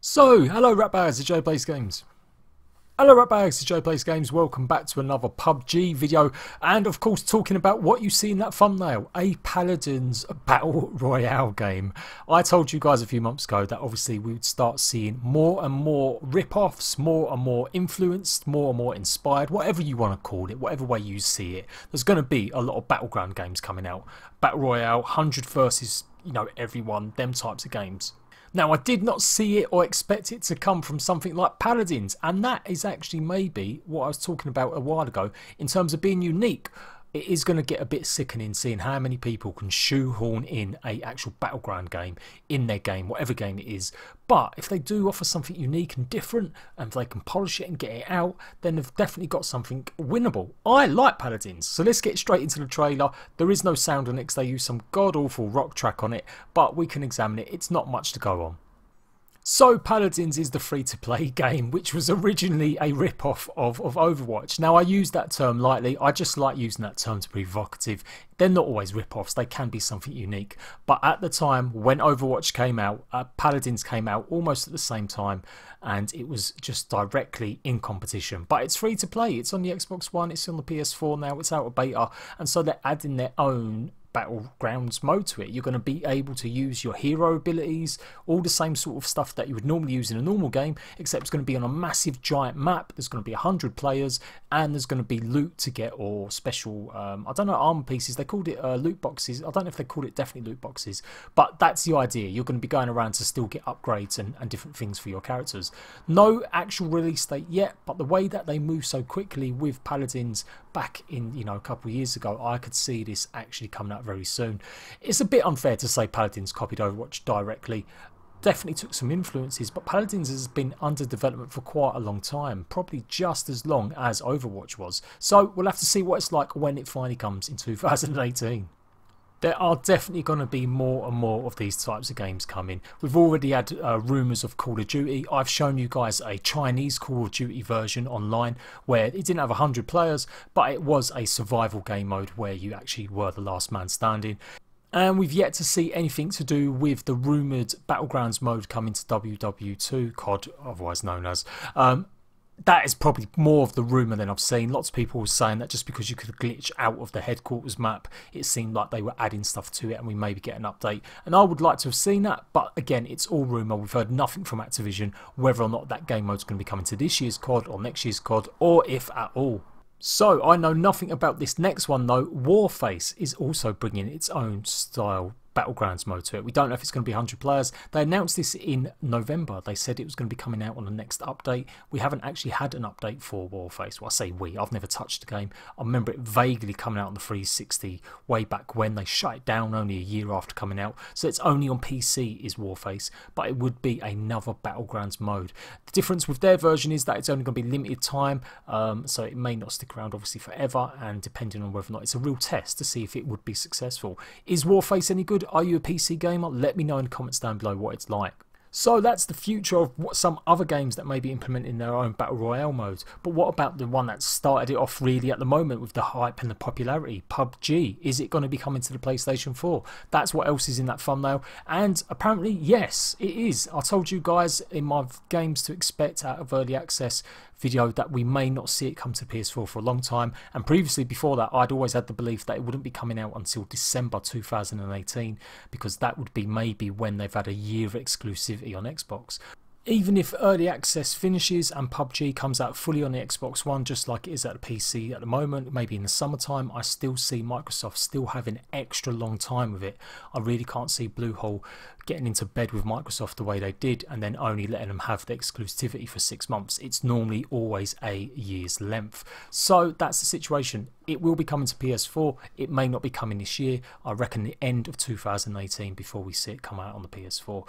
So, hello ratbags, it's Jade Plays Games. Hello ratbags, it's Jade Plays Games. Welcome back to another PUBG video, and of course talking about what you see in that thumbnail, a Paladins Battle Royale game. I told you guys a few months ago that obviously we would start seeing more and more rip-offs, more and more influenced, more and more inspired, whatever you want to call it, whatever way you see it. There's going to be a lot of battleground games coming out. Battle Royale, 100 versus, everyone, them types of games. Now, I did not see it or expect it to come from something like Paladins, and that is actually maybe what I was talking about a while ago in terms of being unique. It is going to get a bit sickening seeing how many people can shoehorn in a actual battleground game in their game, whatever game it is. But if they do offer something unique and different, and if they can polish it and get it out, then they've definitely got something winnable. I like Paladins, so let's get straight into the trailer. There is no sound on it because they use some god-awful rock track on it, but we can examine it. It's not much to go on. So Paladins is the free-to-play game which was originally a rip-off of Overwatch. Now I use that term lightly, I just like using that term to be evocative. They're not always rip-offs, they can be something unique. But at the time when Overwatch came out, Paladins came out almost at the same time, and it was just directly in competition. But it's free-to-play, it's on the Xbox One, it's on the PS4 now, it's out of beta, and so they're adding their own battlegrounds mode to it. You're going to be able to use your hero abilities, all the same sort of stuff that you would normally use in a normal game, except it's going to be on a massive giant map. There's going to be 100 players, and there's going to be loot to get, or special I don't know, armor pieces. They called it loot boxes. I don't know if they called it definitely loot boxes, but that's the idea. You're going to be going around to still get upgrades and different things for your characters. No actual release date yet, but the way that they move so quickly with Paladins back in a couple of years ago, I could see this actually coming out very soon. It's a bit unfair to say Paladins copied Overwatch directly. Definitely took some influences, but Paladins has been under development for quite a long time, probably just as long as Overwatch was. So we'll have to see what it's like when it finally comes in 2018. There are definitely going to be more and more of these types of games coming. We've already had rumours of Call of Duty. I've shown you guys a Chinese Call of Duty version online where it didn't have 100 players, but it was a survival game mode where you actually were the last man standing. And we've yet to see anything to do with the rumoured Battlegrounds mode coming to WW2, COD, otherwise known as. That is probably more of the rumour than I've seen. Lots of people were saying that just because you could glitch out of the headquarters map, it seemed like they were adding stuff to it and we maybe get an update. And I would like to have seen that, but again, it's all rumour. We've heard nothing from Activision whether or not that game mode's going to be coming to this year's COD or next year's COD, or if at all. So I know nothing about this next one though. WARFACE is also bringing its own style Battlegrounds mode to it. We don't know if it's going to be 100 players. They announced this in November. They said it was going to be coming out on the next update. We haven't actually had an update for WARFACE. Well, I say we. I've never touched the game. I remember it vaguely coming out on the 360 way back when. They shut it down only a year after coming out. So it's only on PC is WARFACE, but it would be another Battlegrounds mode. The difference with their version is that it's only going to be limited time, so it may not stick around obviously forever, and depending on whether or not it's a real test to see if it would be successful. Is WARFACE any good? Are you a PC gamer? Let me know in the comments down below what it's like. So that's the future of what some other games that may be implementing their own Battle Royale modes. But what about the one that started it off really at the moment with the hype and the popularity? PUBG. Is it going to be coming to the PlayStation 4? That's what else is in that thumbnail. And apparently, yes, it is. I told you guys in my games to expect out of early access video that we may not see it come to PS4 for a long time, and previously before that I'd always had the belief that it wouldn't be coming out until December 2018, because that would be maybe when they've had a year of exclusivity on Xbox. Even if early access finishes and PUBG comes out fully on the Xbox One just like it is at the PC at the moment, maybe in the summertime, I still see Microsoft still having extra long time with it. I really can't see Bluehole getting into bed with Microsoft the way they did and then only letting them have the exclusivity for 6 months. It's normally always a year's length. So that's the situation. It will be coming to PS4. It may not be coming this year. I reckon the end of 2018 before we see it come out on the PS4.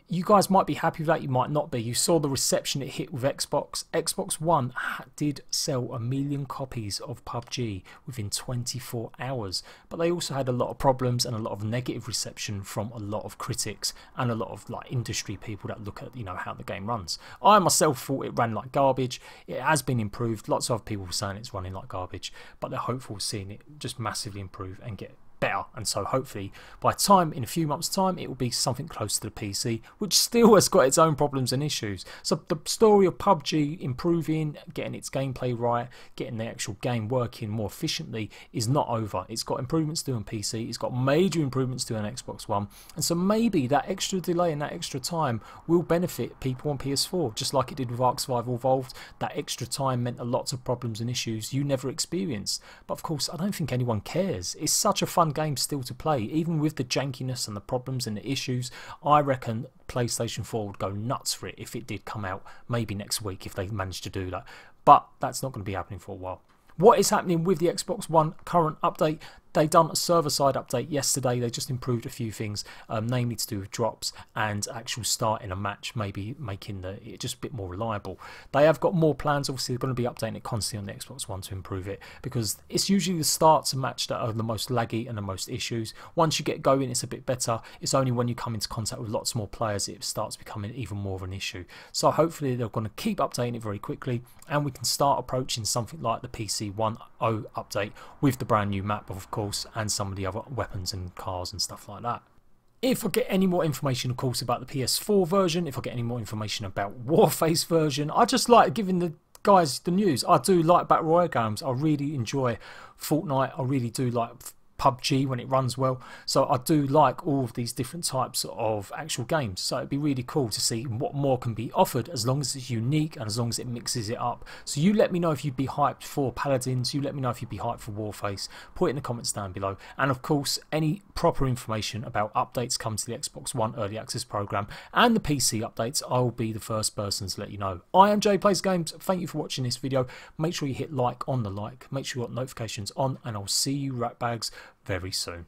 You guys might be happy with that, you might not be. You saw the reception it hit with Xbox. Xbox One did sell 1 million copies of PUBG within 24 hours. But they also had a lot of problems and a lot of negative reception from a lot of critics and a lot of industry people that look at how the game runs. I myself thought it ran like garbage. It has been improved. Lots of people were saying it's running like garbage, but they're hopeful of seeing it just massively improve and get better, and so hopefully by time in a few months time it will be something close to the PC, which still has got its own problems and issues. So the story of PUBG improving, getting its gameplay right, getting the actual game working more efficiently is not over. It's got improvements to do on PC, it's got major improvements to do on Xbox One, and so maybe that extra delay and that extra time will benefit people on PS4, just like it did with Ark Survival Evolved. That extra time meant lots of problems and issues you never experienced, but of course I don't think anyone cares. It's such a fun game still to play, even with the jankiness and the problems and the issues. I reckon PlayStation 4 would go nuts for it if it did come out, maybe next week if they managed to do that, but that's not going to be happening for a while. What is happening with the Xbox One current update? They done a server-side update yesterday. They just improved a few things, namely to do with drops and actual starting a match, maybe making it just a bit more reliable. They have got more plans. Obviously, they're going to be updating it constantly on the Xbox One to improve it, because it's usually the starts of match that are the most laggy and the most issues. Once you get going, it's a bit better. It's only when you come into contact with lots more players it starts becoming even more of an issue. So hopefully they're going to keep updating it very quickly, and we can start approaching something like the PC 1.0 update with the brand new map, of course, and some of the other weapons and cars and stuff like that. If I get any more information, of course, about the PS4 version, if I get any more information about WARFACE version, I just like giving the guys the news. I do like Battle Royale games. I really enjoy Fortnite. I really do like PUBG when it runs well, so I do like all of these different types of actual games. So it'd be really cool to see what more can be offered, as long as it's unique and as long as it mixes it up. So you let me know if you'd be hyped for Paladins, you let me know if you'd be hyped for Warface, put it in the comments down below, and of course any proper information about updates come to the Xbox One Early Access program and the PC updates, I will be the first person to let you know. I am Jade Plays Games. Thank you for watching this video. Make sure you hit like on the like, make sure you got notifications on, and I'll see you ratbags very soon.